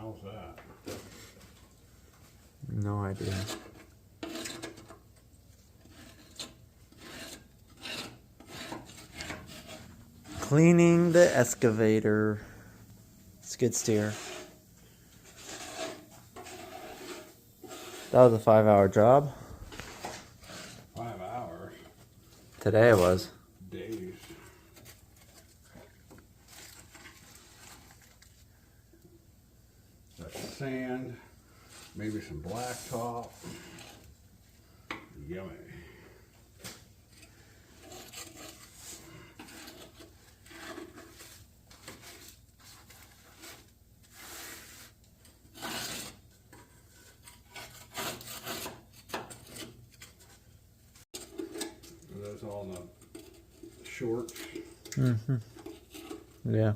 How's that? No idea. Cleaning the excavator. Skid steer. That was a 5-hour job. 5 hours. Today it was. Days. That's sand. Maybe some blacktop. Yummy. That's all in the shorts. Mm-hmm. Yeah.